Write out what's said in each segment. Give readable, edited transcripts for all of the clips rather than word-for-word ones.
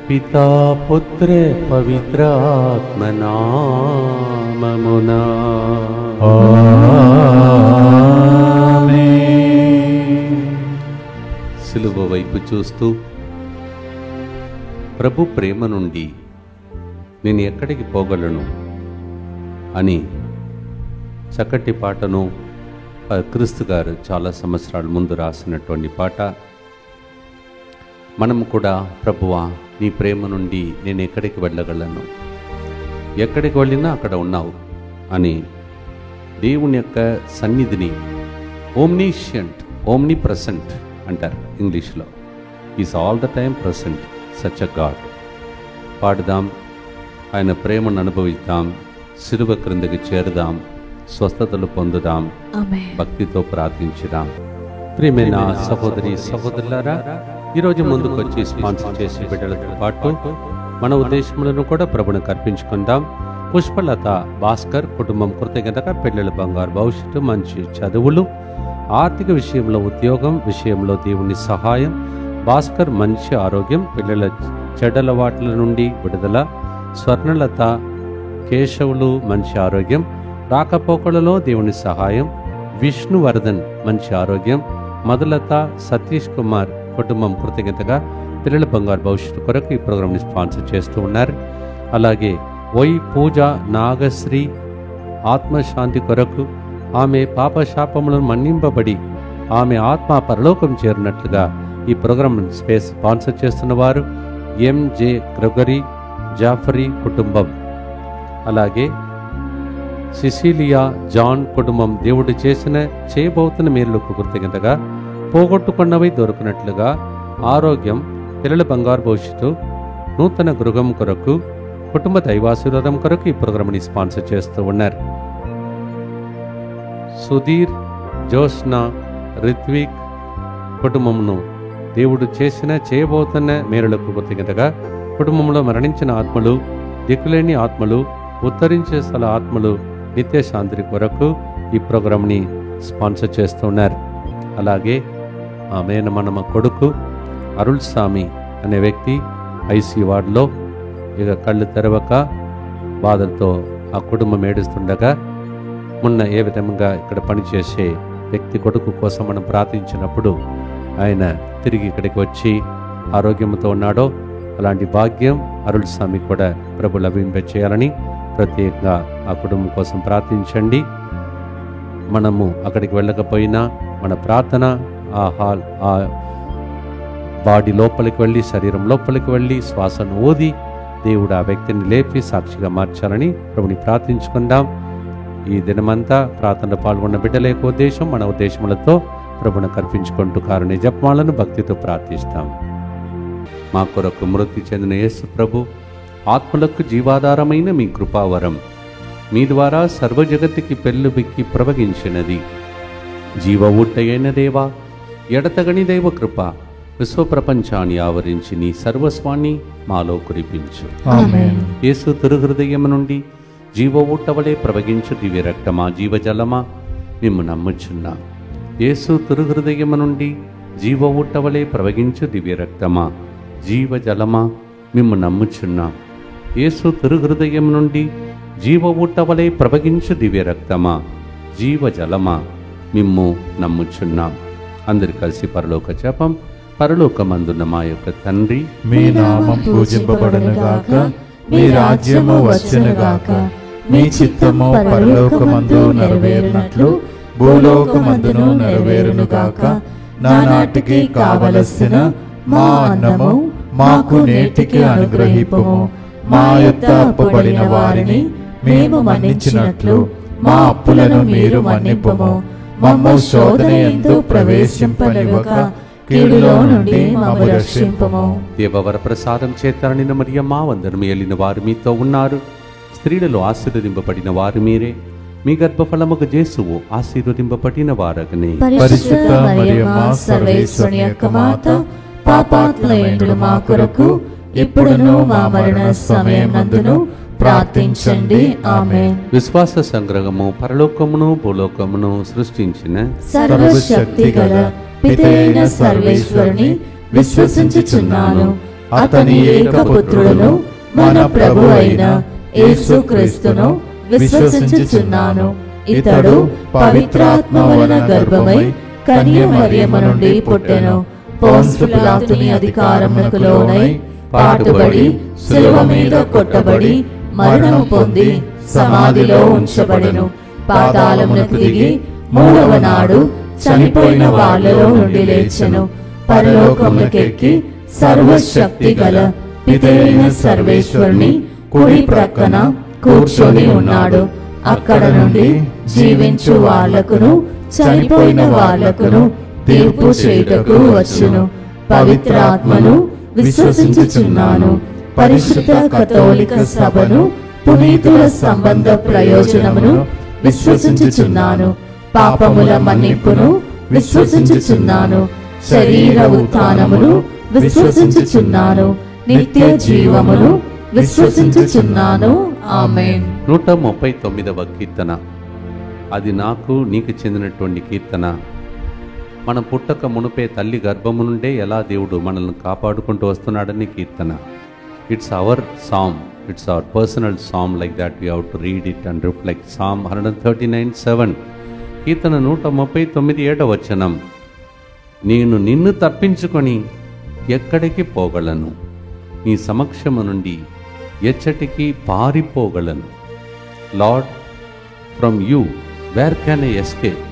పితా పుత్ర పవిత్ర ఆత్మనామమునా సిలువ వైపు చూస్తూ ప్రభు ప్రేమ నుండి నేను ఎక్కడికి పోగలను అని చక్కటి పాటను క్రీస్తు గారు చాలా సంవత్సరాల ముందు రాసినటువంటి పాట. మనం కూడా ప్రభువా నీ ప్రేమ నుండి నేను ఎక్కడికి వెళ్ళగలను, ఎక్కడికి వెళ్ళినా అక్కడ ఉన్నావు అని దేవుని యొక్క సన్నిధిని ఓమ్నిషియంట్, ఓమ్ని ప్రెసెంట్ అంటారు ఇంగ్లీష్లో. Is all the time present such a god. పాడుదాం, ఆయన ప్రేమను అనుభవిద్దాం, సిలువ క్రిందకి చేరుదాం, స్వస్థతలు పొందుదాం, భక్తితో ప్రార్థించుదాం. ప్రియమైన సహోదరి సహోదరులారా, ఈరోజు ముందుకు వచ్చి స్పాన్సర్ చేసే బిడ్డలతో పాటు మన ఉద్దేశములను కూడా ప్రభుని కర్పించుకుందాం. పుష్పలత భాస్కర్ కుటుంబం కృతజ్ఞతగా పిల్లల బంగారు భవిష్యత్తు, మంచి చదువులు, ఆర్థిక విషయంలో ఉద్యోగం విషయంలో దేవుని సహాయం, భాస్కర్ మంచి ఆరోగ్యం, పిల్లల చెడ్డలవాట్ల నుండి విడుదల, స్వర్ణలత కేశవులు మంచి ఆరోగ్యం, రాకపోకలలో దేవుని సహాయం, విష్ణువర్ధన్ మంచి ఆరోగ్యం, మధులత సతీష్ కుమార్ కుటుంబం కృతజ్ఞతగా పిల్లల బంగారు భవిష్యత్తు కొరకు ఈ ప్రోగ్రాంని స్పాన్సర్ చేస్తూ ఉన్నారు. అలాగే వై పూజ నాగశ్రీ ఆత్మశాంతి కొరకు, ఆమె పాపశాపములను మన్నింపబడి ఆమె ఆత్మ పరలోకం చేరినట్లుగా ఈ ప్రోగ్రాం స్పాన్సర్ చేస్తున్న వారు ఎంజే గ్రెగరీ జాఫరీ కుటుంబం. అలాగే సిసిలియా జాన్ కుటుంబం దేవుడు చేయబోతున్న మేలులకు కృతజ్ఞతగా పోగొట్టుకున్నవి దొరికినట్లుగా ఆరోగ్యం, పిల్లల బంగారు భవిష్యత్తు, నూతన గృహం కొరకు, కుటుంబ దైవాశీర్వాదం కొరకు ఈ ప్రోగ్రాంని స్పాన్సర్ చేస్తూ ఉన్నారు. సుధీర్ జోష్నా రిత్విక్ కుటుంబమును దేవుడు చేయబోతున్న మేలులకు కృతజ్ఞతగా కుటుంబంలో మరణించిన ఆత్మలు, దిక్కులేని ఆత్మలు, ఉత్తరించే స్థల ఆత్మలు నిత్య శాంతి కొరకు ఈ ప్రోగ్రాంని స్పాన్సర్ చేస్తున్నారు. అలాగే ఆమె మన కొడుకు అరుళ్ స్వామి అనే వ్యక్తి ఐసీ వార్డులో ఇక కళ్ళు తెరవక బాధలతో ఆ కుటుంబం ఏడుస్తుండగా మొన్న ఏ విధంగా ఇక్కడ పనిచేసే వ్యక్తి కొడుకు కోసం మనం ప్రార్థించినప్పుడు ఆయన తిరిగి ఇక్కడికి వచ్చి ఆరోగ్యంతో ఉన్నాడో అలాంటి భాగ్యం అరుళ్ స్వామి కూడా ప్రభు లభింపచేయాలని ప్రత్యేకంగా ఆ కుటుంబం కోసం ప్రార్థించండి. మనము అక్కడికి వెళ్ళకపోయినా మన ప్రార్థన ఆ బాడీ లోపలికి వెళ్ళి, శరీరం లోపలికి వెళ్ళి, శ్వాసను ఊది దేవుడు ఆ వ్యక్తిని లేపి సాక్షిగా మార్చాలని ప్రభుని ప్రార్థించుకుందాం. ఈ దినమంతా ప్రార్థనలో పాల్గొన్న బిడ్డల యొక్క ఉద్దేశం మన ఉద్దేశములతో ప్రభుని కర్పించుకుంటూ కారుణ్య జపమాలను భక్తితో ప్రార్థిస్తాం. మా కొరకు మృతి చెందిన యేసు ప్రభు ఆత్మలకు జీవాధారమైన మీ కృపావరం మీ ద్వారా సర్వజగత్తుకి పెళ్ళుబిక్కి ప్రవగించినది. జీవ ఊటైన దేవా, ఎడతగని దైవ కృప విశ్వప్రపంచాన్ని ఆవరించి నీ సర్వస్వాన్ని మాలో కురిపించు. యేసు తిరుహృదయం నుండి జీవ ఊటవలే ప్రవగించు దివ్య రక్తమా, జీవజలమా మేము నమ్ముచున్నా. యేసు తిరుహృదయం నుండి జీవ ఊటవలే ప్రవగించు దివ్య రక్తమా, జీవజలమా మేము నమ్ముచున్నాం. యేసు తిరుహృదయం నుండి జీవ ఊటవలే ప్రవగించు దివ్య రక్తమా, జీవజలమా మిమ్ము నమ్ముచున్నాం. అందరు కలిసి పరలోక జపం. పరలోకమందున్న మా యొక్క తండ్రి, మీ నామం పూజింపబడునుగాక, మీ రాజ్యము వచ్చునుగాక, మీ చిత్తము పరలోకమందు నెరవేరునట్లు భూలోకమందును నెరవేరునుగాక. నానాటికి కావలసిన మా అన్నము మాకు నేటికి అనుగ్రహింపుము. మా యొద్ద అప్పుబడిన వారిని మేము మన్నించినట్లు మా అప్పులను మీరు మన్నింపుము. మమ్ము శోధన యందు ప్రవేశింపనివ్వక కీడులో నుండి మమ్ము రక్షింపుము. దేవవర ప్రసాదం చేత నిన్న మరియమ్మా వందనము ఏలిన వారు మీతో ఉన్నారు. స్త్రీలలో ఆశీర్వదింపబడిన వారు మీరే. మీ గర్భఫలముకు యేసువు ఆశీర్వదింపబడిన వారగనే. పరిశుద్ధ మరియమ్మ సర్వేశ్వరుని యొక్క మాత, పాపాత్ములైన మా కొరకు ఇప్పుడును మా మరణ సమయమందును ప్రార్థించండి. ఆమేన్. విశ్వాస సంగ్రహము పరలోకమును భూలోకమును సృష్టించిన సర్వశక్తి గల పితైన సర్వేశ్వరుని విశ్వసించుచున్నాను. అతని ఏకపుత్రుడును మన ప్రభు అయిన యేసుక్రీస్తును విశ్వసించుచున్నాను. ఇతడు పవిత్రాత్మ వలన గర్భమై కన్య మరియమ్మ నుండి పుట్టెను. పోన్సు పిలాతుని అధికారమునకు లోనై పాటుబడి శిలువ మీద కొట్టబడి మరణము పొంది సమాధిలో ఉంచబడెను. పాతాళమునకు దిగి మూడవ నాడు చనిపోయిన వాళ్ళలో నుండి లేచెను. పరలోకములకెక్కి సర్వశక్తి గల పితైన సర్వేశ్వరుని కుడి ప్రక్కన కూర్చొని ఉన్నాడు. అక్కడ నుండి జీవించు వాళ్లకును చనిపోయిన వాళ్లకును తీర్పు చేయుటకు వచ్చును. పవిత్ర ఆత్మను విశ్వసించుచున్నాను. పరిశుద్ధ కథోలిక సభను, పునీతుల సంబంధ ప్రయోజనమును విశ్వసించుచున్నాను. పాపముల మన్నింపును విశ్వసించుచున్నాను. శరీర ఉత్థానమును విశ్వసించుచున్నాను. నిత్య జీవమును విశ్వసించుచున్నాను. ఆమేన్. 139వ కీర్తన. అది నాకు నీకు చెందినటువంటి కీర్తన. మనం పుట్టక మునుపే తల్లి గర్భము నుండే ఎలా దేవుడు మనల్ని కాపాడుకుంటూ వస్తున్నాడని కీర్తన. It's our psalm, it's our personal psalm. Like that we have to read it and reflect. Psalm 139:7. కీర్తన 139:7. నేను నిన్ను తప్పించుకొని ఎక్కడికి పోగలను, నీ సమక్షము నుండి ఎచ్చటికి పారిపోగలను. Lord, from you where can I escape?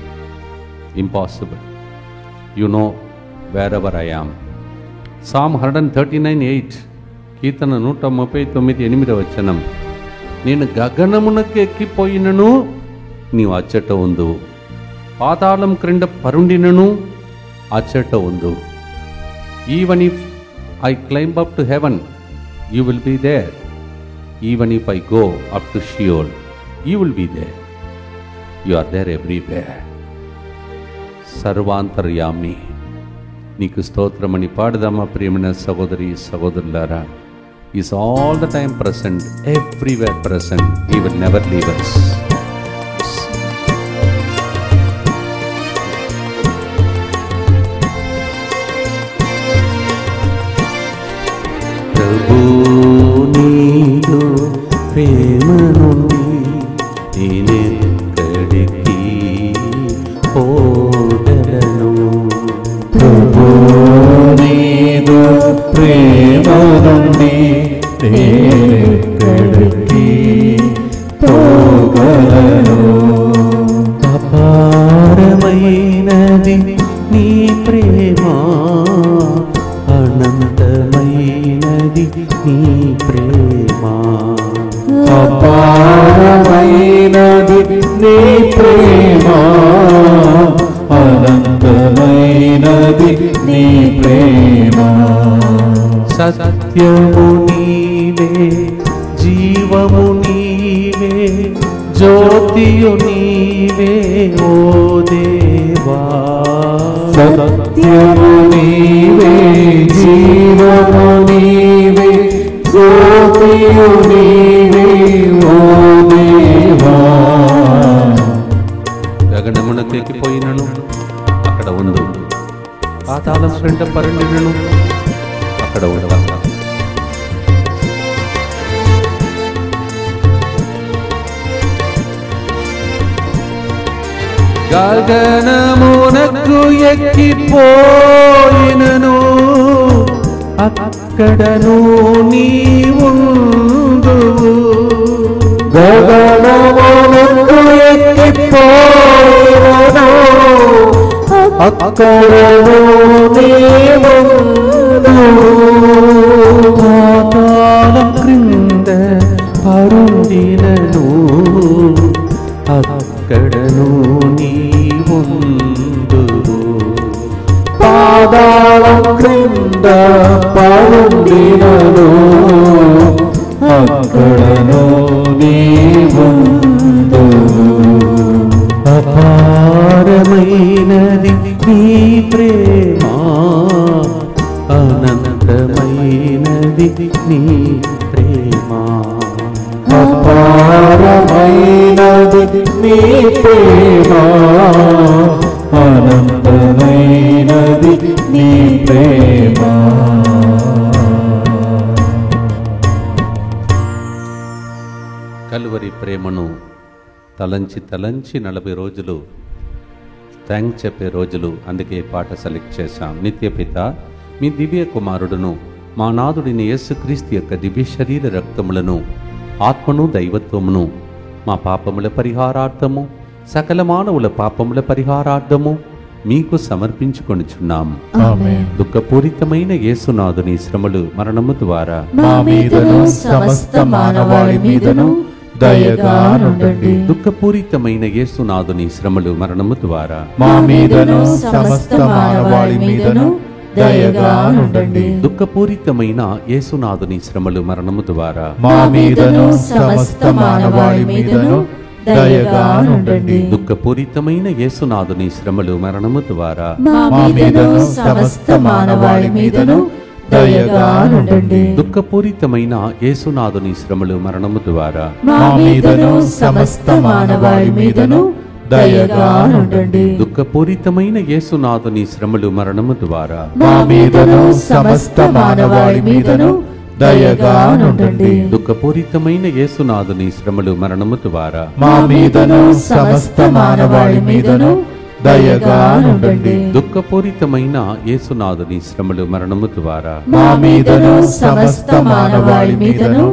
Impossible. You know wherever I am. Psalm 139:8. కీర్తన 139:8. నేను గగనమునకు ఎక్కిపోయినను నీవు అచ్చట ఉందు, పాతాళం క్రింద పరుండినను అచ్చట ఉందు. Even if I climb up to heaven, you will be there. Even if I go up to Sheol, you will be there. You are there everywhere. సర్వాంతర్యామి, నీకు స్తోత్రమని పాడదామా ప్రియమైన సహోదరి సహోదరులారా. Is all the time present, everywhere present. He will never leave us. ప్రభు నీదు ప్రేమ నుండి నేనెక్కడికి పోగలను. ప్రభు నీదు ప్రేమ నుండి నేనెక్కడికి పోగలను. అపారమైనది నీ ప్రేమ, అనంతమైనది నీ ప్రేమ. అపారమైనది నీ ప్రేమ, అనంతమైనది నీ ప్రేమ. సత్యము నీవే, జీవము నీవే, జ్యోతియు నీవే ఓ దేవా. సత్యము నీవే, జీవము నీవే, జ్యోతియు నీవే ఓ దేవా. గగనమునకు ఎక్కిపోయినను అక్కడ ఉండు, పాతాళం క్రింద పరుండినను అక్కడ ఉండవా. గగనమునకు ఎక్కిపోయినను అక్కడను నీవుందువు. గగనమునకు ఎక్కిపోయినను అక్కడను నీవుందువు. పాతాళం క్రింద పరుండినను అక్కడను నీవుందువు. పాతాళం క్రింద పరుండినను అక్కడను నీవుందువు. అపారమైనది నీ ప్రేమ, అనంతమైనది నీ ప్రేమ. అపారమైనది నీ ప్రేమ, అనంతమైనది నీ ప్రేమ. కలువరి ప్రేమను తలంచి 40 రోజులు థ్యాంక్స్ చెప్పే రోజులు. అందుకే ఈ పాట సెలెక్ట్ చేశాం. నిత్యపిత, మీ దివ్య కుమారుడును మా నాథుడిని యేసుక్రీస్తు యొక్క దివ్య శరీర రక్తములను, ఆత్మను, దైవత్వమును మా పాపముల పరిహారార్థము, సకల మానవుల పాపముల పరిహారార్థము మీకు సమర్పించుకొనుచున్నాం. దుఃఖపూరితమైన యేసునాథుని శ్రమలు, మరణము ద్వారా మా మీదను సమస్త మానవాళి మీదను దయగా నుండండి. దుఃఖపూరితమైన యేసునాథుని శ్రమలు, మరణము ద్వారా మా మీదను సమస్త మానవాళి మీదను దయగా నుండండి. దుఃఖపూరితమైన యేసునాథుని శ్రమలు, మరణము ద్వారా మా మీదను సమస్త మానవాళి మీదను దయగా నుండండి. దుఃఖపూరితమైన యేసునాథుని శ్రమలు, మరణము ద్వారా మా మీదను సమస్త మానవాళి మీదను దయగా నుండండి. దుఃఖపూరితమైన యేసునాథుని శ్రమలు, మరణము ద్వారా మా మీదను సమస్త మానవాళి మీదను దయగా నుండండి. దుఃఖపూరితమైన యేసునాథుని శ్రమలు, మరణము ద్వారా మా మీదను సమస్త మానవాళి మీదను దయగా నుండండి. దుఃఖపూరితమైన యేసునాథుని శ్రమలు, మరణము ద్వారా మా మీదను సమస్త మానవాళి మీదను దయగా నుండండి. దుఃఖపూరితమైన యేసునాథుని శ్రమలు, మరణము ద్వారా మా మీదను సమస్త మానవాళి మీదను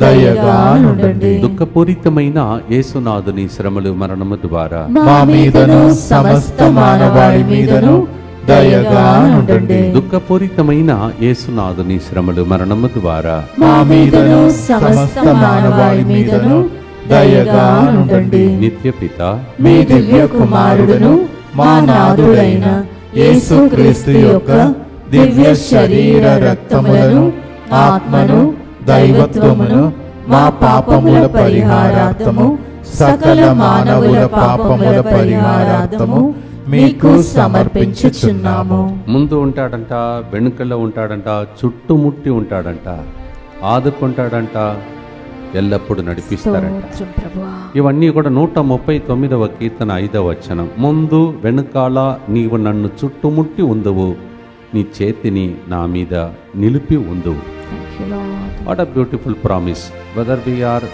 దయగా నుండండి. దుఃఖపూరితమైన యేసునాథుని శ్రమలు, మరణము ద్వారా మా మీదను సమస్త మానవాళి మీదను దయగా నుండండి. దుఃఖపూరితమైన యేసునాథుని శ్రమలు, మరణము ద్వారా మా మీదను సమస్త మానవాళి మీదను దయగా నుండండి. నిత్యపిత, మీ దివ్య కుమారుడును మా నాథుడైన యేసుక్రీస్తు యొక్క దివ్య శరీర రక్తములను, ఆత్మను, దైవత్వమును మా పాపముల పరిహారార్థము, సకల మానవుల పాపముల పరిహారార్థము మీకు సమర్పించుచున్నాము. ముందు ఉంటాడంట, వెనుకల్లో ఉంటాడంట, చుట్టుముట్టి ఉంటాడంట, ఆదుకుంటాడంట, ఎల్లప్పుడూ నడిపిస్తారంట. ఇవన్నీ కూడా 139వ కీర్తన 5వ వచనం. ముందు వెనుకాల నీవు నన్ను చుట్టుముట్టి ఉందువు, నీ చేతిని నా మీద నిలిపి ఉందువు. What a beautiful promise. Whether we are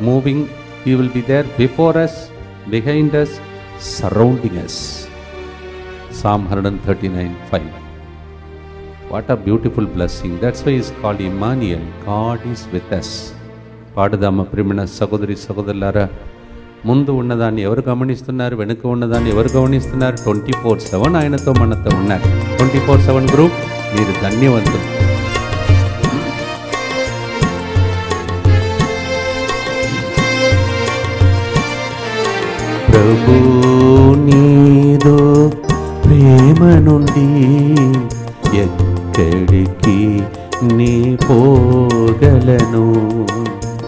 moving, he will be there before us, behind us, surrounding us. Psalm 139:5. What a beautiful blessing. That's why it's called Emmanuel. God is with us. పాడుదామ ప్రియమైన సహోదరి సహోదరులారా, ముందు ఉన్నదాన్ని ఎవరు గమనిస్తున్నారు, వెనుక ఉన్నదాన్ని ఎవరు గమనిస్తున్నారు? 24/7 ఆయనతో మనతో ఉన్నారు. 24/7 గ్రూప్, మీరు ధన్యవంతులు. ప్రభు నీదో ప్రేమ నుండి ఎక్కడికి నీ పోగలను.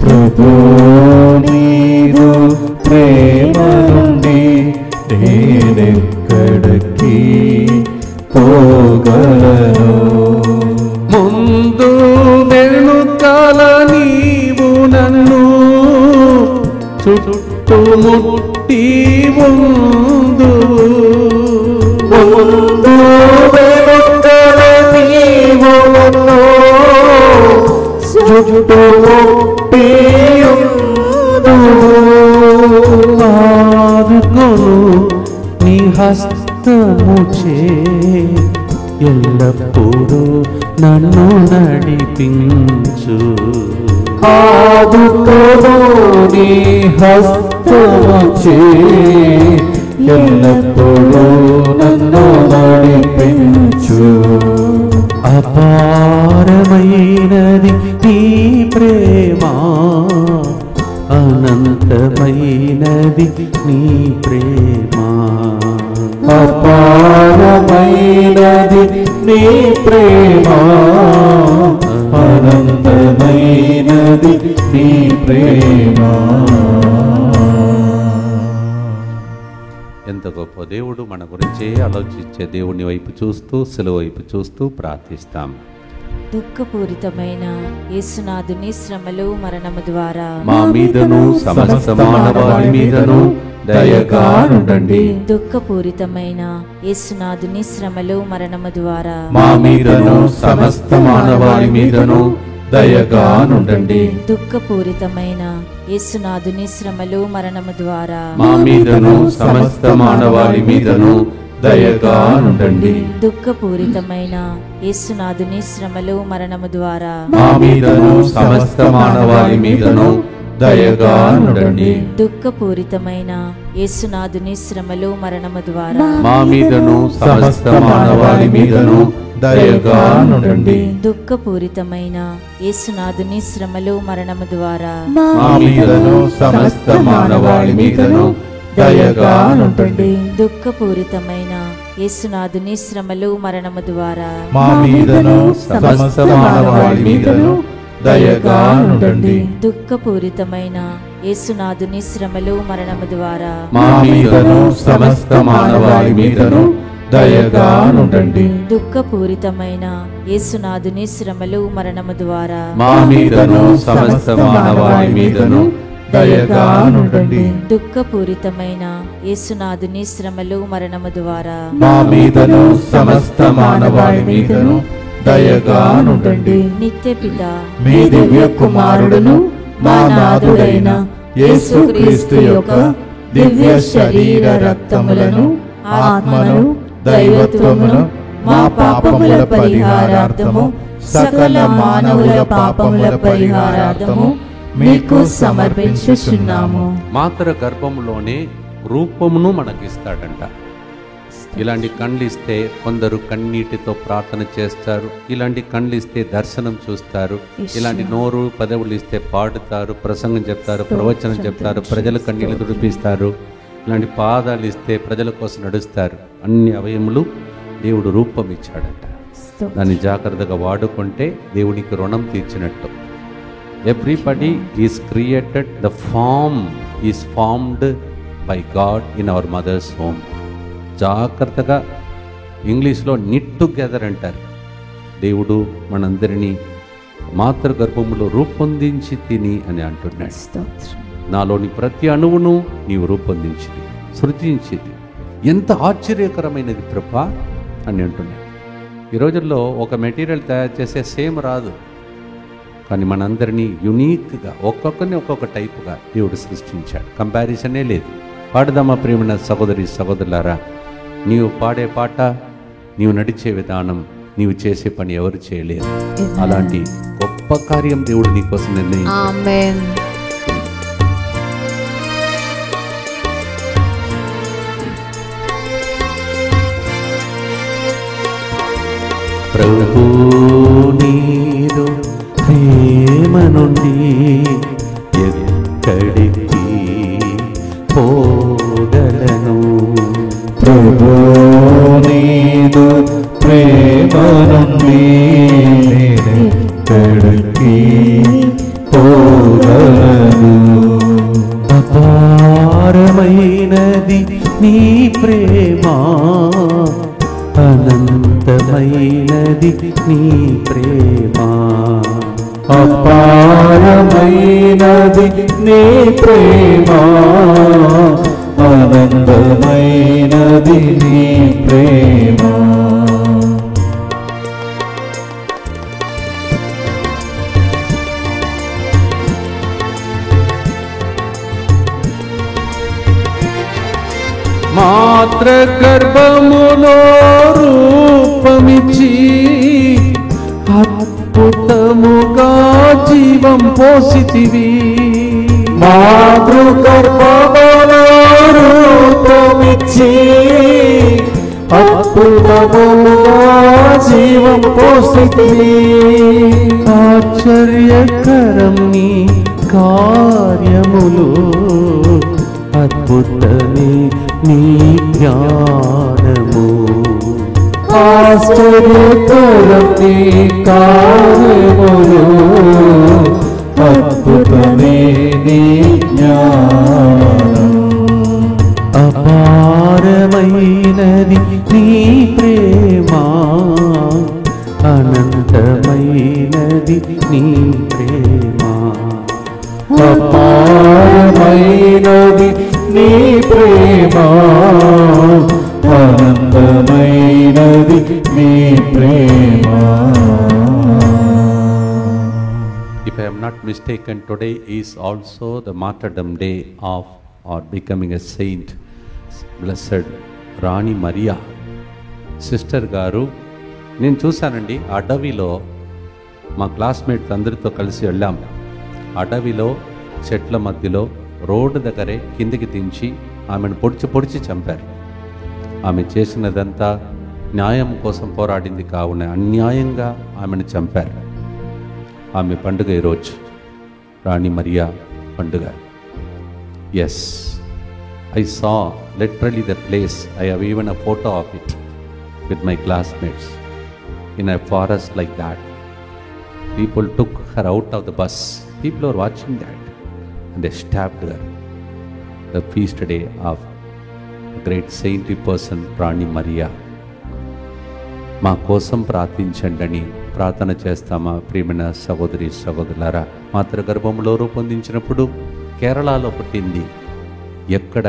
ప్రభు నీదు ప్రేమ నుండి నేనెక్కడికి పోగలను. ముందు వెనుకాల నీవు నన్ను చుట్టుముట్టి ఉందు. ముందు వెనుకల నీవు నన్ను చుట్టుముట్టి ఉందు. ఆదుకొను నీ హస్తముచే ఎల్లప్పుడూ నన్ను నడిపించు. ఆదుకొను నీ హస్తముచే ఎల్లప్పుడూ నన్ను నడిపించు. అపారమైనది నీ ప్రేమ, అనంతమైనది నీ ప్రేమ. అపారమైనది నీ ప్రేమ, అనంతమైనది నీ ప్రేమ. ఎంత గొప్ప దేవుడు మన గురించే ఆలోచించే దేవుని వైపు చూస్తూ, శిలువ వైపు చూస్తూ ప్రార్థిస్తాం. దుఃఖపూరితమైన యేసునాథుని శ్రమలు, మరణము ద్వారా మా మీదను సమస్త మానవాళి మీదను దయగా నుండండి. దుఃఖపూరితమైన యేసునాథుని శ్రమలు, మరణము ద్వారా మా మీదను సమస్త మానవాళి మీదను దయగా నుండండి. దుఃఖపూరితమైన యేసునాథుని శ్రమలు మరణము ద్వారా మా మీదను సమస్త మానవాళి మీదను దయగా నుండండి. దుఃఖపూరితమైన యేసునాథుని శ్రమలు మరణము ద్వారా మా మీదను సమస్త మానవాళి మీదను దయగా నుండండి. దుఃఖపూరితమైన యేసునాథుని శ్రమలు మరణము ద్వారా మా మీదను సమస్త మానవాళి మీదను దయగా నుండండి. దుఃఖపూరితమైన యేసునాథుని శ్రమలు మరణము ద్వారా మా మీదను సమస్త మానవాళి మీదను దయగా నుండండి. దుఃఖపూరితమైన యేసునాథుని శ్రమలు మరణము ద్వారా మా మీదను సమస్త మానవాళి మీదను దయగా నుండండి. దుఃఖపూరితమైన యేసునాథుని శ్రమలు మరణము ద్వారా మా మీదను సమస్త మానవాళి మీదను దయగా నుండండి. దుఃఖపూరితమైన యేసునాథుని శ్రమలు మరణము ద్వారా మా మీదను సమస్త మానవాళి మీదను దయగా నుండండి. దుఃఖపూరితమైన యేసునాథుని శ్రమలు మరణము ద్వారా మా మీదను సమస్త మానవాళి మీదను దయగా నుండండి. నిత్య పిత మీ దివ్య కుమారుడును మా నాథుడైన యేసుక్రీస్తు యొక్క దివ్య శరీర రక్తములను ఆత్మను దైవత్వమును మా పాపముల పరిహారార్థము సకల మానవుల పాపముల పరిహారార్థము మీకు సమర్పించుచున్నాము. మాతృ గర్భంలోనే రూపమును మనకిస్తాడంట. ఇలాంటి కళ్ళు ఇస్తే కొందరు కన్నీటితో ప్రార్థన చేస్తారు, ఇలాంటి కళ్ళు ఇస్తే దర్శనం చూస్తారు, ఇలాంటి నోరు పదవులు ఇస్తే పాడుతారు, ప్రసంగం చెప్తారు, ప్రవచనం చెప్తారు, ప్రజల కన్నీళ్ళు తుడిపిస్తారు, ఇలాంటి పాదాలు ఇస్తే ప్రజల కోసం నడుస్తారు. అన్ని అవయములు దేవుడు రూపం ఇచ్చాడంట. దాన్ని జాగ్రత్తగా వాడుకుంటే దేవునికి రుణం తీర్చినట్టు. Everybody is created, the form is formed by God in our mother's home. జాగ్రత్తగా ఇంగ్లీష్లో నిట్ టుగెదర్ అంటారు. దేవుడు మనందరినీ మాతృగర్భములో రూపొందించి తిని అని అంటున్నాడు. నాలోని ప్రతి అణువును నీవు రూపొందించింది, సృజించింది. ఎంత ఆశ్చర్యకరమైనది ప్రభా అని అంటున్నాడు. ఈ రోజుల్లో ఒక మెటీరియల్ తయారు చేసే సేమ్ రాదు, కానీ మనందరినీ యునీక్గా ఒక్కొక్కరిని ఒక్కొక్క టైపుగా దేవుడు సృష్టించాడు. కంపారిజనే లేదు. పాడదామా ప్రియమైన సహోదరి సహోదరులారా, నీవు పాడే పాట, నీవు నడిచే విధానం, నీవు చేసే పని ఎవరు చేయలేరు. అలాంటి గొప్ప కార్యం దేవుడు నీకోసం నిర్ణయించాడు. ప్రభు నీరు ప్రేమ నుండి ఎక్కడికి పోగలను. ప్రభు నీదు ప్రేమ నుండి ఎక్కడికి పోగలను. అపారమైనది నీ ప్రేమ, అనంతమైనది నీ ప్రేమ. అపారమైనది నీ ప్రేమ, అనంతమైనది నీ ప్రేమ. మాతృ గర్భములో రూపమిచ్చి అద్భుతముగా జీవం పోసితివి. మాతృ గర్భములో రూపమిచ్చి అద్భుతముగా జీవం పోసితివి. ఆశ్చర్యకరం నీ కార్యములు, అద్భుతమే నీ జ్ఞానము. ఆశ్చర్యకరం నీ కార్యములు, అద్భుతమే నీ జ్ఞానము. అపారమైనది నీ ప్రేమ, అనంతమైనది నీ ప్రేమ. అపారమైనది నీ ప్రేమ, అనంతమైనది నీ ప్రేమ. mistaken, today is also the martyrdom day of or becoming a saint, blessed Rani Mariya sister గారు. నేను చూశానండి, అడవిలో మా క్లాస్మేట్స్ అందరితో కలిసి వెళ్ళాం. అడవిలో చెట్ల మధ్యలో రోడ్డు దగ్గరే కిందికి దించి ఆమెను పొడిచి చంపారు. ఆమె చేసినదంతా న్యాయం కోసం పోరాడింది కావున అన్యాయంగా ఆమెను చంపారు. ఆమె పండుగ ఈరోజు రాణి మరియా పండుగ. Yes, I saw literally the place. I have even a photo of it with my classmates in a forest like that. People took her out of the bus. People are watching that and they stabbed her. The feast day of a great saintly person, Rani Maria. మా కోసం ప్రార్థించండి ప్రార్థన చేస్తామా ప్రియమైన సహోదరి సహోదరులారా. మాతృగర్భంలో రూపొందించినప్పుడు కేరళలో పుట్టింది. ఎక్కడ?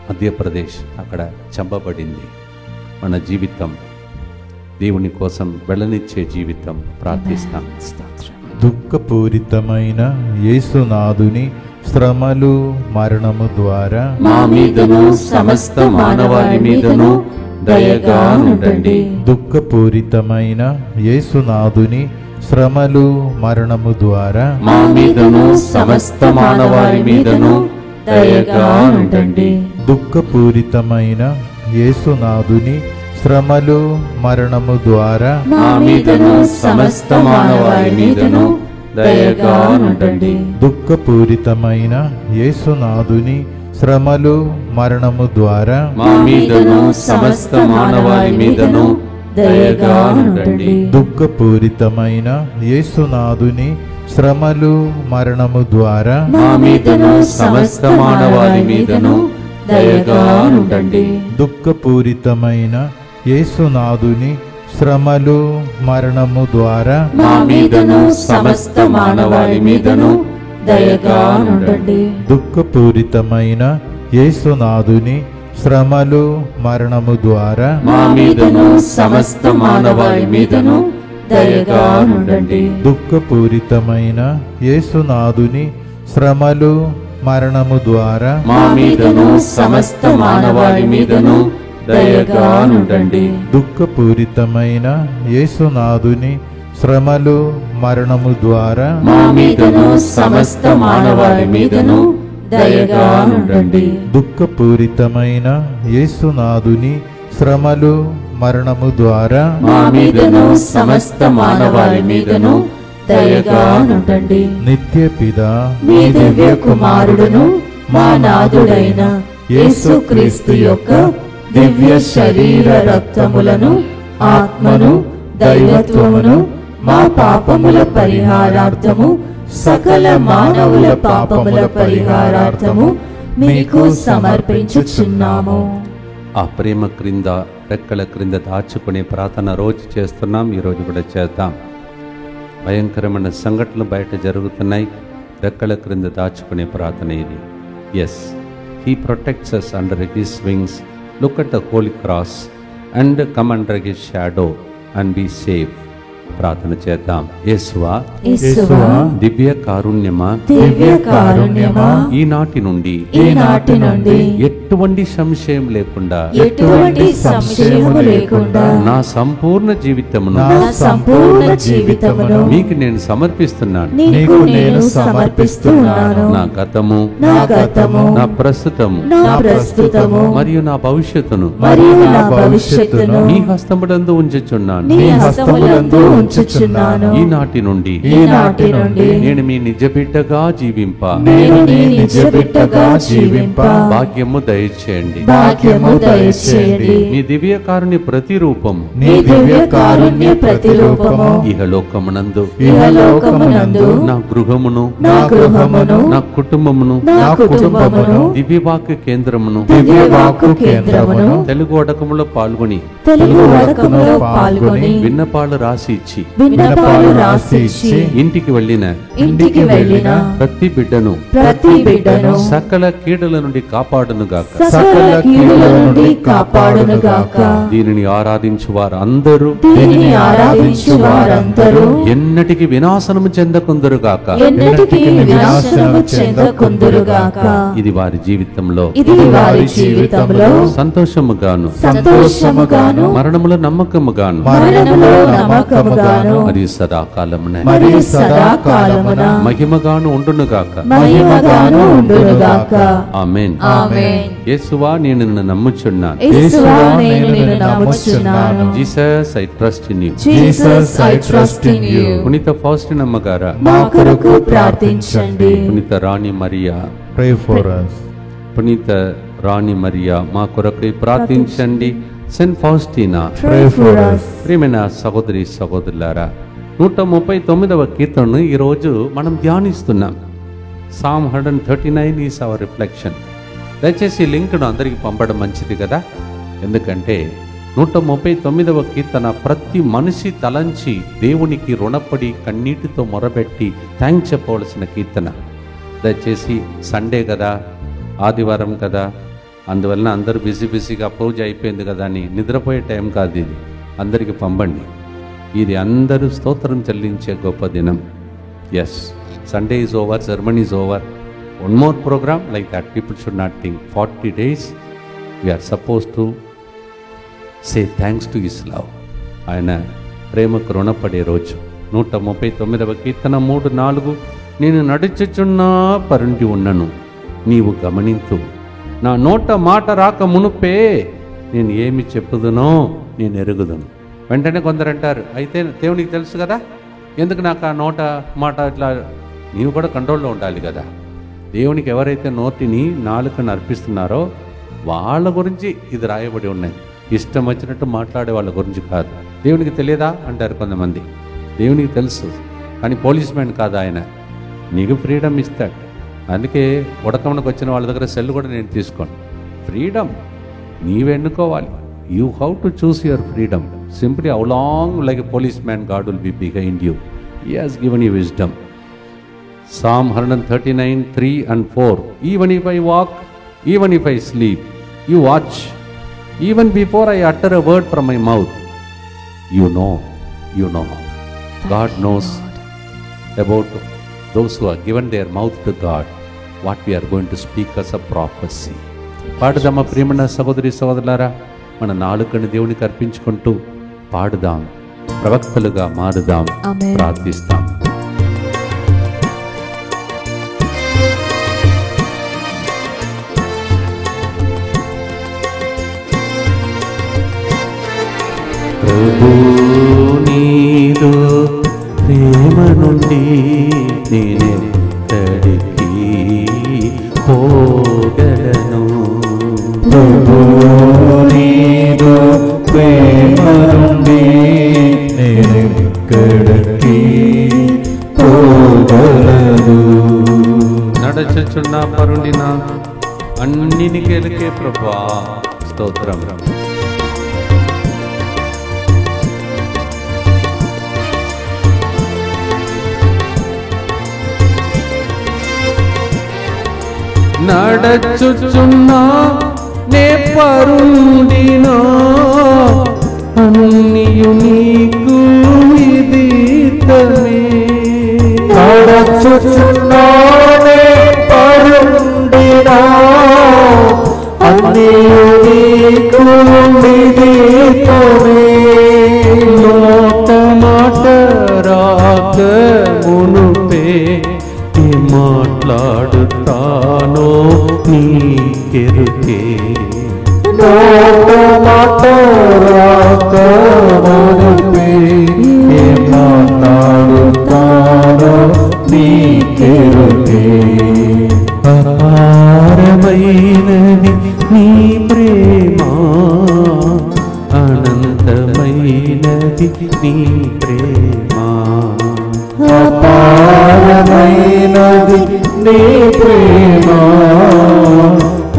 మధ్యప్రదేశ్. అక్కడ చంపబడింది. మన జీవితం దేవుని కోసం వెళ్ళనిచ్చే జీవితం. ప్రార్థిస్తాం. దుఃఖపూరితమైన యేసునాథుని శ్రమలు మరణము ద్వారా మా మీదను సమస్త మానవాళి మీదను దయగా నుండండి. దుఃఖపూరితమైన యేసునాథుని శ్రమలు మరణము ద్వారా మా మీదను సమస్త మానవాళి మీదను దయగా నుండండి. దుఃఖపూరితమైన యేసునాథుని శ్రమలు మరణము ద్వారా మా మీదను సమస్త మానవాళి మీదను దయగా నుండండి. దుఃఖపూరితమైన యేసునాథుని శ్రమలు మరణము ద్వారా మా మీదను సమస్త మానవాళి మీదను దయగా నుండండి. దుఃఖపూరితమైన యేసునాథుని శ్రమలు మరణము ద్వారా మా మీదను సమస్త మానవాళి మీదను దయగా నుండండి. దుఃఖపూరితమైన యేసునాథుని శ్రమలు మరణము ద్వారా మా మీదను సమస్త మానవాళి మీదను దయగా నుండండి. దుఃఖపూరితమైన యేసునాథుని శ్రమలు మరణము ద్వారా మా మీదను సమస్త మానవాళి మీదను దయగా నుండండి. దుఃఖపూరితమైన యేసునాథుని శ్రమలు మరణము ద్వారా మా మీదను సమస్త మానవాళి మీదను దయగా నుండండి. దుఃఖపూరితమైన యేసునాథుని శ్రమలు మరణము ద్వారా మా మీదను సమస్త మానవాళి మీదను దయగా నుండండి. దుఃఖపూరితమైన యేసునాథుని శ్రమలు మరణము ద్వారా మా మీదను సమస్త మానవాళి మీదను దయగా నుండండి. నిత్య పితా మీ దివ్య కుమారుడును మా నాథుడైన యేసుక్రీస్తు యొక్క దివ్య శరీర రక్తములను ఆత్మను దైవత్వమును మా పాపముల పరిహారార్థము సకల మానవుల పాపముల పరిహారార్థము మీకు సమర్పించుచున్నాము. ఆ ప్రేమ క్రింద రెక్కల క్రింద దాచుకునే ప్రార్థన రోజు చేస్తున్నాం. ఈరోజు కూడా చేద్దాం. భయంకరమైన సంఘటనలు బయట జరుగుతున్నాయి. రెక్కల క్రింద దాచుకునే ప్రార్థన ఇది. Yes, he protects us under his wings. Look at the holy cross and come under his shadow and be safe. ప్రార్థన చేద్దాం. యేసువా, యేసువా, దివ్య కారుణ్యమా, దివ్య కారుణ్యమా, ఈనాటి నుండి ఎటువంటి సంశయం లేకుండా ఎటువంటి సంశయము లేకుండా నా సంపూర్ణ జీవితమును మీకు నేను సమర్పిస్తున్నాను. నీకు నేను సమర్పిస్తున్నాను. నా గతము, నా ప్రస్తుతము మరియు నా భవిష్యత్తును నీ హస్తములందు ఉంచుచున్నాను. ఈనాటి నుండి నేను మీ నిజ బిడ్డగా జీవింప భాగ్యము దయచేయండి. మీ దివ్య కారుణ్య ప్రతిరూపము ఇహలోకమునందు నా గృహమును నా కుటుంబమును దివ్యవాక్య కేంద్రమును తెలుగు వడకములో పాల్గొని విన్నపాలు రాసి రాసిచ్చి విన్నపాలు రాసిచ్చి ఇంటికి వెళ్ళిన ప్రతి బిడ్డను సకల కీడుల నుండి కాపాడునుగాక. దీనిని ఆరాధించు వారందరూ ఎన్నటికి వినాశనము చెందకుందురుగాక. ఇది వారి జీవితంలో సంతోషముగాను మరణములో నమ్మకముగాను మరి సదాకాలమున మహిమగాను ఉండునుగాక. ఆమేన్. యేసువా నేను నిన్ను నమ్ముచున్నాను. Jesus I trust in you. పునీత ఫౌస్టినా అమ్మగారా మా కొరకు ప్రార్థించండి. పునీత రాణి మరియా Pray for us. పునీత రాణి మరియా మా కొరకు ప్రార్థించండి. Saint Faustina Pray for us. ప్రియమైన సహోదరి సహోదరులారా, 139వ కీర్తనను ఈరోజు మనం ధ్యానిస్తున్నాం. Psalm 139 is our reflection. దయచేసి లింక్ను అందరికి పంపడం మంచిది కదా. ఎందుకంటే 139వ కీర్తన ప్రతి మనిషి తలంచి దేవునికి రుణపడి కన్నీటితో మొరబెట్టి థ్యాంక్స్ చెప్పవలసిన కీర్తన. దయచేసి సండే కదా, ఆదివారం కదా, అందువలన అందరూ బిజీగా పూజ అయిపోయింది కదా అని నిద్రపోయే టైం కాదు ఇది. అందరికి పంపండి. ఇది అందరూ స్తోత్రం చెల్లించే గొప్ప దినం. Yes, Sunday is over, sermon is over. One more program like that. People should not think. 40 days we are supposed to say thanks to His love. ఆయన ప్రేమకు రుణపడే రోజు. 139వ కీర్తన 3-4 నేను నడుచుచున్నా పరుండి ఉన్నను, నీవు గమనింతు. నా నోట మాట రాక మునుపే నేను ఏమి చెప్పుదునో నేను ఎరుగుదును. వెంటనే కొందరు అంటారు, అయితే దేవునికి తెలుసు కదా, ఎందుకు నాకు ఆ నోట మాట ఇట్లా? నీవు కూడా కంట్రోల్లో ఉండాలి కదా. దేవునికి ఎవరైతే నోటిని నాలుకను అర్పిస్తున్నారో వాళ్ళ గురించి ఇది రాయబడి ఉన్నాయి. ఇష్టం వచ్చినట్టు మాట్లాడే వాళ్ళ గురించి కాదు. దేవునికి తెలియదా అంటారు కొంతమంది. దేవునికి తెలుసు, కానీ పోలీస్ మ్యాన్ కాదు ఆయన. నీకు ఫ్రీడమ్ ఇస్తాడు. అందుకే ఉడకమునకు వచ్చిన వాళ్ళ దగ్గర సెల్ కూడా నేను తీసుకోను. ఫ్రీడమ్ నీవు ఎన్నుకోవాలి. You how to choose your freedom. Simply how long like a police man God will be behind you. He has given you wisdom. Psalm 139, 3 and 4. Even if I walk, even if I sleep, you watch. Even before I utter a word from my mouth, you know. God knows about those who have given their mouth to God, what we are going to speak as a prophecy. పాడుదామా ప్రియమైన సహోదరి సహోదరులారా, మన నాలుకని దేవునికి అర్పించుకుంటూ పాడుదాం, ప్రవక్తలుగా మారుదాం, ప్రార్థిస్తాం. ప్రభు నీదు ప్రేమ నుండి నేనెక్కడికి పోగలను. ప్రభు నీదు ప్రేమ నుండి నేనెక్కడికి పోగలను. నడచుచున్న పరుండిన అన్నిని కెలికే ప్రభా స్తోత్రం. నడచుచున్నా నే పరుండినా అన్నియు నీకు విదితమే. నడచుచున్నా నే పరుండినా అన్నియు నీకు విదితమే. నోట మాట రాక మునుపే మాట్లాడుతానో నీకెరుకే. నోట మాట రాక మునుపే మాట్లాడుతానో నీకెరుకే. అపారమైనది నీ ప్రేమ, అనంతమైనది నీ ప్రేమ. అపారమైనది నీ ప్రేమ,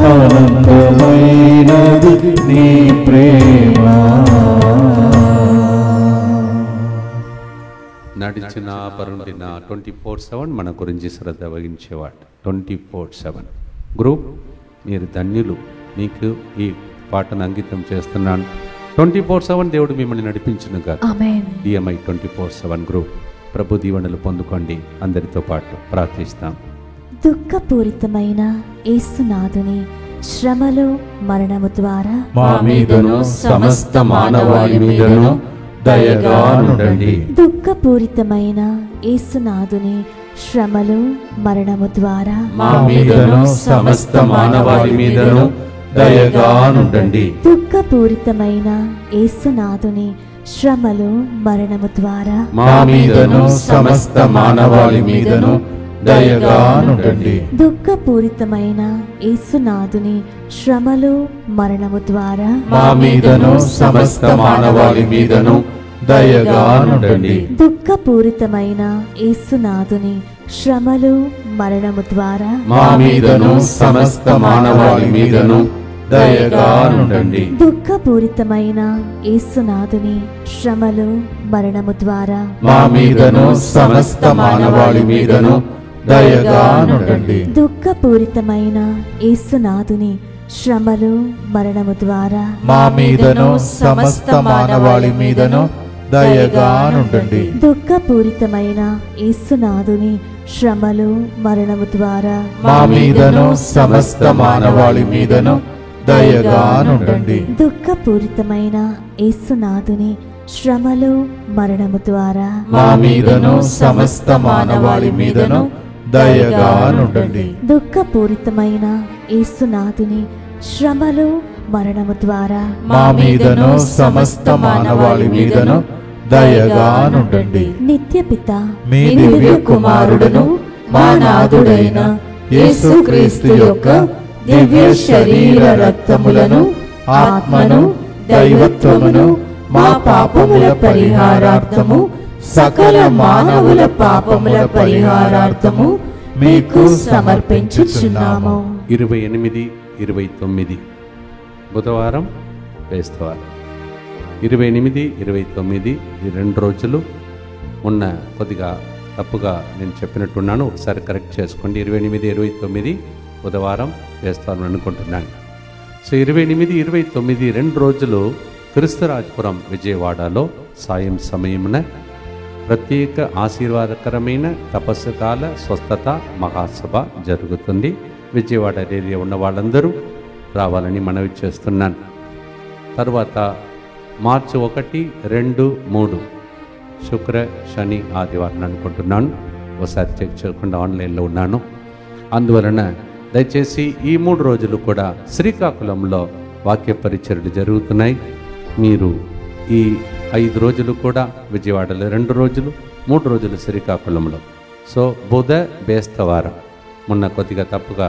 ఆనందమైనది నీ ప్రేమ. పరుండిన 24/7 మన గురించి శ్రద్ధ వహించేవాడు. 24/7 గ్రూప్ మీరు ధన్యులు. మీకు ఈ పాటను అంకితం చేస్తున్నాను. 24/7 దేవుడు మిమ్మల్ని నడిపించును గాక. ఆమేన్. DMI 24/7 గ్రూప్ ప్రభు దీవెనలు పొందుకోండి. అందరితో పాటు ప్రార్థిస్తాం. దుఃఖపూరితమైన యేసునాథుని శ్రమలు మరణము ద్వారా మా మీదను సమస్త మానవాళి మీదను దయగా నుండండి. దుఃఖపూరితమైన యేసునాథుని శ్రమలు మరణము ద్వారా మా మీదను సమస్త మానవాళి మీదను దయగా నుండండి. దుఃఖపూరితమైన యేసునాథుని శ్రమలు మరణము ద్వారా మా మీదను సమస్త మానవాళి మీదను దయగా నుండండి. దుఃఖపూరితమైన యేసునాథుని శ్రమలు మరణము ద్వారా మా మీదను సమస్త మానవాళి మీదను దయగా నుండండి. దుఃఖపూరితమైన యేసునాథుని శ్రమలు మరణము ద్వారా మా మీదను సమస్త మానవాళి మీదను దయగా నుండండి. దుఃఖపూరితమైన యేసునాథుని శ్రమలు మరణము ద్వారా మా మీదను సమస్త మానవాళి మీదను దయగా నుండండి. దుఃఖపూరితమైన యేసునాథుని శ్రమలు మరణము ద్వారా మా మీదను సమస్త మానవాళి మీదను దయగా నుండండి. దుఃఖపూరితమైన యేసునాథుని శ్రమలు మరణము ద్వారా మా మీదను సమస్త మానవాళి మీదను దయగా నుండండి. దుఃఖపూరితమైన యేసునాథుని శ్రమలు మరణము ద్వారా మా మీదను సమస్త మానవాళి మీదను దయగా నుండండి. దుఃఖపూరితమైన యేసునాథుని శ్రమలు మరణము ద్వారా మా మీదను సమస్త మానవాళి మీదను దయగా నుండండి. నిత్యపిత మీ దివ్య కుమారుడును మా నాథుడైన యేసుక్రీస్తు యొక్క దివ్య శరీర రక్తములను ఆత్మను దైవత్వమును మా పాపముల పరిహారార్థము సకల మానవుల పాపముల పరిహారార్థము మీకు సమర్పించుచున్నాము. 28, 29 బుధవారం, బేస్తవారం. 28, 29 ఈ 2 రోజులు ఉన్న కొద్దిగా తప్పుగా నేను చెప్పినట్టున్నాను. ఒకసారి కరెక్ట్ చేసుకోండి. 28, 29 బుధవారం, బేస్తవారం అనుకుంటున్నాను. సో 28, 29 2 రోజులు క్రీస్తురాజపురం విజయవాడలో సాయం సమయమున ప్రత్యేక ఆశీర్వాదకరమైన తపస్సు కాల స్వస్థత మహాసభ జరుగుతుంది. విజయవాడ ఏరియా ఉన్న వాళ్ళందరూ రావాలని మనవి చేస్తున్నాను. తర్వాత మార్చి 1, 2, 3 శుక్ర, శని, ఆదివారం అనుకుంటున్నాను. ఒకసారి చెక్ చేయకుండా ఆన్లైన్లో ఉన్నాను. అందువలన దయచేసి ఈ 3 రోజులు కూడా శ్రీకాకుళంలో వాక్య పరిచర్యలు జరుగుతున్నాయి. మీరు ఈ 5 రోజులు కూడా విజయవాడలో 2 రోజులు, 3 రోజులు శ్రీకాకుళంలో. సో బుధ, బేస్తవారం మొన్న కొద్దిగా తప్పుగా,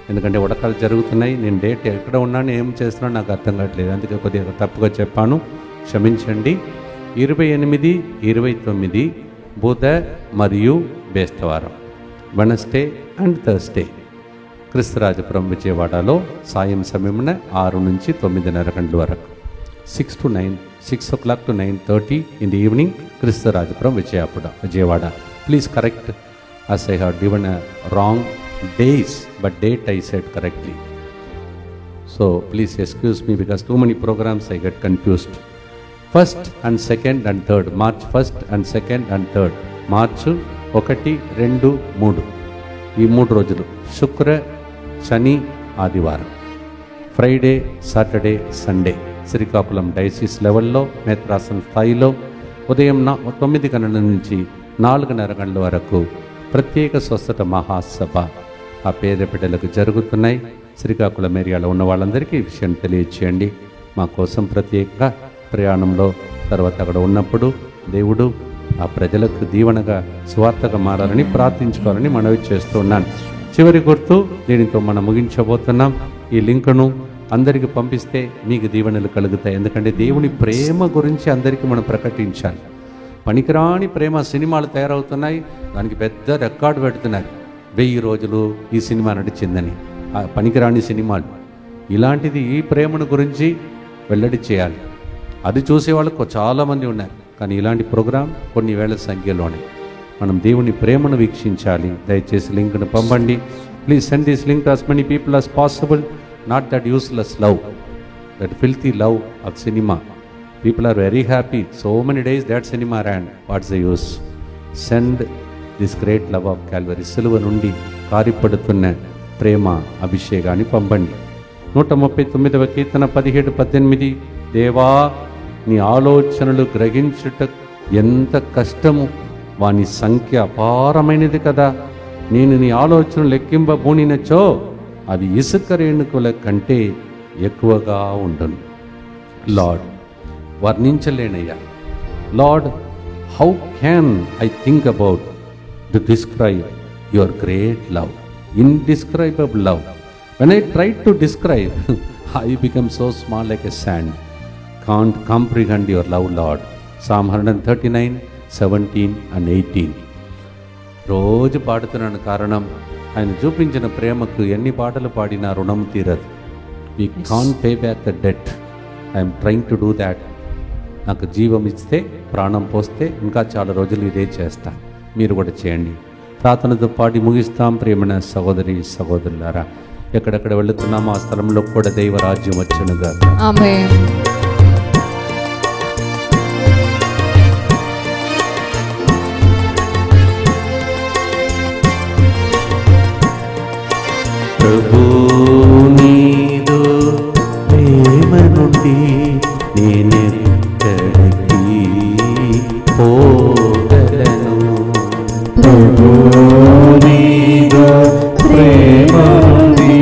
ఎందుకంటే ఉడకలు జరుగుతున్నాయి. నేను డేట్ ఎక్కడ ఉన్నాను, ఏం చేస్తున్నాను నాకు అర్థం కావట్లేదు, అందుకే కొద్దిగా తప్పుగా చెప్పాను, క్షమించండి. 28, 29 బుధ మరియు బేస్తవారం, వెనస్డే అండ్ థర్స్డే క్రీస్తురాజపురం విజయవాడలో సాయం సమయమున 6 నుంచి 9:30 గంటల వరకు, 6 o'clock to 9:30 in the evening క్రీస్తురాజపురం Vijayawada. Please correct as I have given a wrong days, but date I said correctly. So please excuse me because too many programs I get confused. 1st and 2nd and 3rd, March 1st and 2nd and 3rd, March 1, 2, 3 ఈ 3 రోజులు శుక్ర, శని, ఆదివారం, Friday, Saturday, Sunday Srikakulam diocese లెవెల్లో నేత్రాసన స్థాయిలో ఉదయం 9 గంటల నుంచి 4:30 గంటల వరకు ప్రత్యేక స్వస్థత మహాసభ ఆ పేద బిడ్డలకు జరుగుతున్నాయి. శ్రీకాకుళం ఏరియాలో ఉన్న వాళ్ళందరికీ ఈ విషయం తెలియచేయండి. మా కోసం ప్రత్యేక ప్రయాణంలో తర్వాత అక్కడ ఉన్నప్పుడు దేవుడు ఆ ప్రజలకు దీవెనగా సువార్తగా మారాలని ప్రార్థించుకోవాలని మనవి చేస్తున్నాను. చివరి గుర్తు, దీనితో మనం ముగించబోతున్నాం. ఈ లింకును అందరికీ పంపిస్తే మీకు దీవెనలు కలుగుతాయి. ఎందుకంటే దేవుని ప్రేమ గురించి అందరికీ మనం ప్రకటించాలి. పనికిరాని ప్రేమ సినిమాలు తయారవుతున్నాయి, దానికి పెద్ద రికార్డు పెడుతున్నారు. 1000 రోజులు ఈ సినిమా నడిచిందని, ఆ పనికిరాని సినిమాలు. ఇలాంటిది ఈ ప్రేమను గురించి వెల్లడి చేయాలి. అది చూసేవాళ్ళకు చాలామంది ఉన్నారు, కానీ ఇలాంటి ప్రోగ్రాం కొన్ని వేల సంఖ్యలోనే. మనం దేవుని ప్రేమను వీక్షించాలి. దయచేసి లింక్ను పంపండి. Please send this link to as many people as possible. Not that useless love, that filthy love of cinema. People are very happy. So many days that cinema ran. What's the use? Send this great love of Calvary. సిలువ నుండి కారిపడుతున్న ప్రేమ అభిషేకాన్ని పంపండి. 139వ కీర్తన 17-18. దేవా, నీ ఆలోచనలు గ్రహించుట ఎంత కష్టము, వాని సంఖ్య అపారమైనది కదా. నేను నీ ఆలోచనలు లెక్కింపబూనినచో అవి ఇసుక రేణుకుల కంటే ఎక్కువగా ఉండును. లార్డ్, వర్ణించలేనయ్యా. Lord, how can I think about to describe your great love, indescribable love. When I try to describe, I become so small like a sand. Can't comprehend your love, Lord. Psalm 139:17-18. రోజు పాడుతున్నాను. కారణం, ఆయన చూపించిన ప్రేమకు ఎన్ని పాటలు పాడినా రుణం తీరదు. We can't pay back the debt. I am trying to do that. నాకు జీవం ఇస్తే, ప్రాణం పోస్తే ఇంకా చాలా రోజులు ఇదే చేస్తా. మీరు కూడా చేయండి. ప్రార్థనతో పాడి ముగిస్తాం. ప్రేమణ సహోదరి సహోదరులారా, ఎక్కడెక్కడ వెళుతున్నామో ఆ స్థలంలో కూడా దైవరాజ్యం వచ్చునుగా. ఆమేన్. ప్రభు నీదు ప్రేమ నుండి నేనెక్కడికి పోగలను. ప్రభు నీదు ప్రేమ నుండి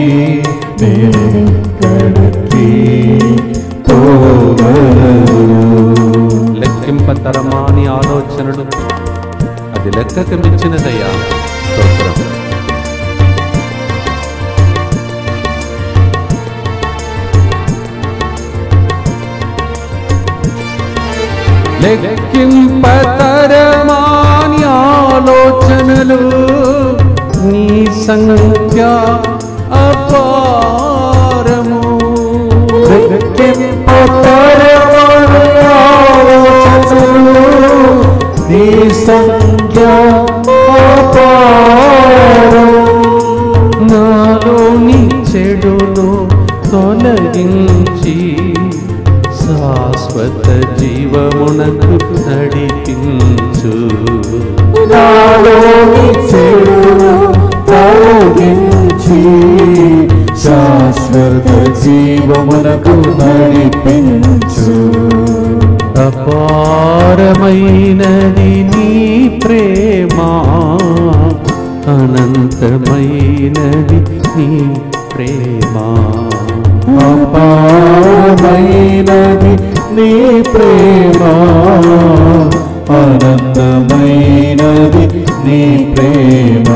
నేనెక్కడికి పోగలను. లెక్కింపతరమాని ఆలోచనలు, అది లెక్కకు మించినదయ్యా. స్తోత్రం. లెక్కింపతరమాని ఆలోచనలు, నీ సంఖ్య అపారము. లెక్కింపతరమాని ఆలోచనలు, నీ సంఖ్య అపారము. నాలోని చెడును తొలగించి శాశ్వత జీవమునకు నడిపించు. నాలోని చెడును తొలగించి శాశ్వత జీవమునకు నడిపించు. అపారమైనది నీ ప్రేమ, అనంతమైనది నీ ప్రేమ. అపారమైనది నీ ప్రేమ, అనంతమైనది నీ ప్రేమ.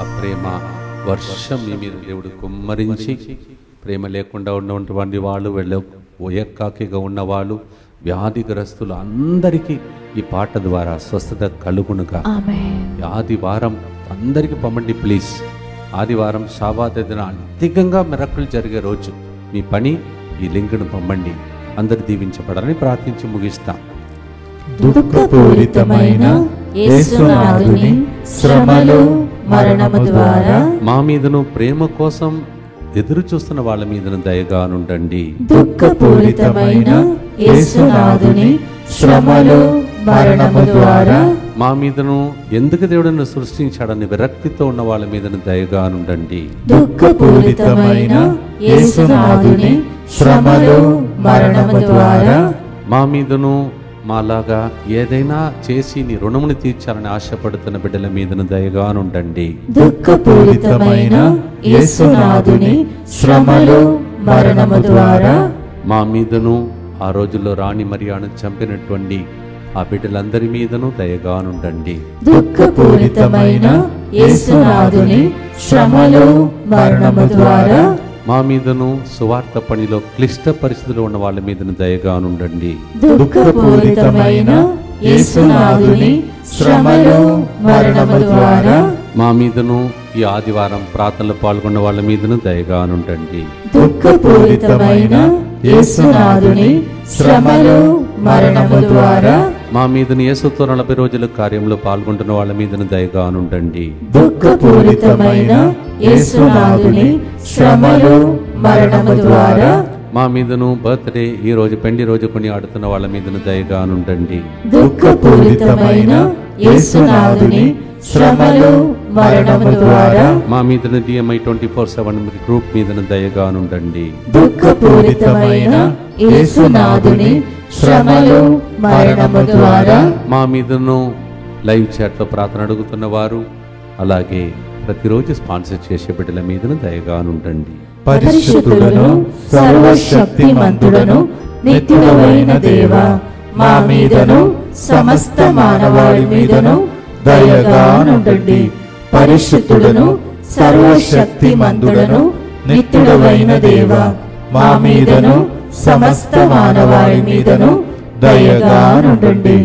ఆ ప్రేమ వర్షం మీ మీద దేవుడు కుమ్మరించి, ప్రేమ లేకుండా ఉన్నటువంటి వాళ్ళు, ఏకాకిగా ఉన్నవాళ్ళు, వ్యాధిగ్రస్తులు అందరికీ ఈ పాట ద్వారా స్వస్థత కలుగునుగా. ఆదివారం అందరికీ పంపండి ప్లీజ్. ఆదివారం శాబాత్ దిన అధికంగా మిరక్కులు జరిగే రోజు. మీ పని ఈ లింక్ను పంపండి. అందరు దీవించబడాలని ప్రార్థించి ముగిస్తాం. దుఃఖపూరితమైన యేసునాథుని శ్రమలు మరణము ద్వారా మా మీదను ప్రేమ కోసం ఎదురు చూస్తున్న వాళ్ళ మీదను దయగానుండండి. దుఃఖపూరితమైన యేసునాథుని శ్రమలు మరణము ద్వారా మా మీదను ఎందుకు దేవుడిని సృష్టించాడని విరక్తితో ఉన్న వాళ్ళ మీదను దయగానుండండి. దుఃఖపూరితమైన యేసునాథుని శ్రమలు మరణము ద్వారా మా మీదను మాలాగా ఏదైనా చేసి నీ రుణముని తీర్చాలని ఆశపడుతున్న బిడ్డల మీదను దయగానుండండి. దుఃఖపూరితమైన యేసునాథుని శ్రమలు మరణము ద్వారా మా మీదను ఆ రోజుల్లో రాణి మరియాను చంపినటువంటి ఆ బిడ్డలందరి మీదను దయగానుండండి. దుఃఖపూరితమైన యేసునాథుని శ్రమలు మరణము ద్వారా మా మీదను సువార్త పనిలో క్లిష్ట పరిస్థితులు ఉన్న వాళ్ళ మీదను దయగానుండండి. దుఃఖపూరితమైన యేసునాథుని శ్రమలు మరణము ద్వారా మా మీదను ఈ ఆదివారం ప్రార్థనలో పాల్గొన్న వాళ్ళ మీదను దయగానుండండి. దుఃఖపూరితమైన యేసునాథుని శ్రమలు మరణము ద్వారా మా మీదను యేసుతో 40 రోజుల కార్యంలో పాల్గొంటున్న వాళ్ళ మీదను దయగా ఉండండి. దుఃఖపూరితమైన యేసునాథుని శ్రమలు మరణము ద్వారా మా మీదను బర్త్డే ఈ రోజు పెండి రోజు కొని ఆడుతున్న వాళ్ళ మీదను దయగా ఉండండి. దుఃఖపూరితమైన యేసునాథుని శ్రమలు మరణము ద్వారా మా మీదను DMI 24/7 గ్రూప్ మీదను దయగా ఉండండి. దుఃఖపూరితమైన యేసునాథుని శ్రమలు మరణము ద్వారా మా మీదను లైవ్ చాట్ లో ప్రార్థన అడుగుతున్న వారు, అలాగే ప్రతిరోజు స్పాన్సర్ చేసే బిడ్డల మీదను దయగా ఉండండి. పరిశుద్ధులను సర్వశక్తిమంతుడను నిత్యుడవైన దేవా, మా మీదను సమస్త మానవాళి మీదను దయగా నుండండి. పరిశుద్ధుడను సర్వశక్తిమంతుడను నిత్యుడవైన దేవా, మా మీదను సమస్త మానవాళి మీదను దయగా నుండండి.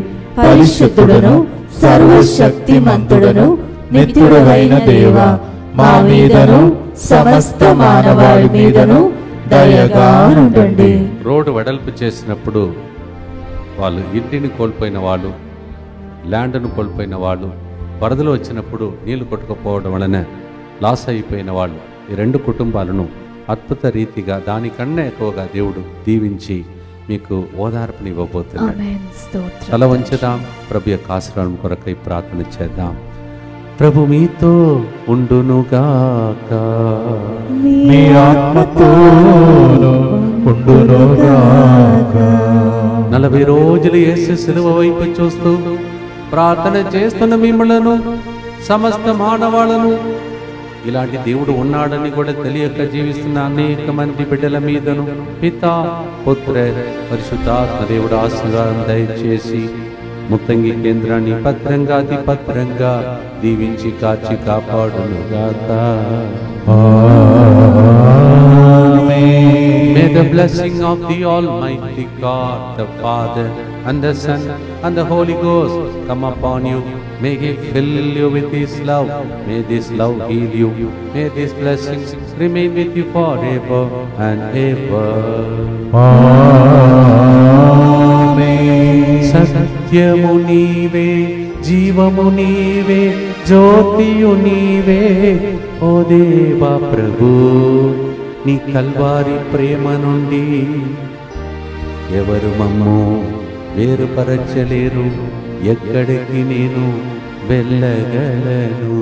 పరిశుద్ధుడను సర్వశక్తిమంతుడను నిత్యుడవైన దేవా, మా మీదను సమస్త మానవాళి మీదను దయగా నుండండి. రోడ్డు వెడల్పు చేసినప్పుడు వాళ్ళు ఇంటిని కోల్పోయిన వాళ్ళు, ల్యాండ్ను కోల్పోయిన వాళ్ళు, వరదలు వచ్చినప్పుడు నీళ్లు కొట్టుకుపోవడం వలన లాస్ అయిపోయిన వాళ్ళు, ఈ 2 కుటుంబాలను అద్భుత రీతిగా దానికన్నా ఎక్కువగా దేవుడు దీవించి మీకు ఓదార్పునివ్వబోతున్నాడు. ఆమేన్. స్తోత్రం. తల వంచుదాం, ప్రభు యొక్క ఆశీర్వాదం కొరకై ప్రార్థన చేద్దాం. ప్రభు మీతో ఉండునుగాక. మీ ఆత్మతోను ఉండునుగాక. 40 రోజులు యేసు సిలువ వైపు చూస్తూ ప్రార్థన చేస్తున్న మిమ్మలను, సమస్త మానవాళను, ఇలాంటి దేవుడు ఉన్నాడని కూడా తెలియక జీవిస్తున్న అనేక మంది బిడ్డల మీదను పితా, పుత్ర, పరిశుద్ధాత్మ దేవుడు ఆశీర్వాదం దయచేసి ముత్తంగి కేంద్రాన్ని భద్రంగా దీవించి కాచి కాపాడునుగాక. May the blessing of the Almighty God, the Father and the Son and the Holy Ghost come upon you. May He fill you with His love. May this love heal you. May these blessings remain with you forever and ever. Amen. సత్యము నీవే, జీవము నీవే, జ్యోతియు నీవే, ఓ దేవా ప్రభు. నీ కల్వారి ప్రేమ నుండి ఎవరు మమ్ము వేరుపరచలేరు. ఎక్కడికి నేను వెళ్ళగలను?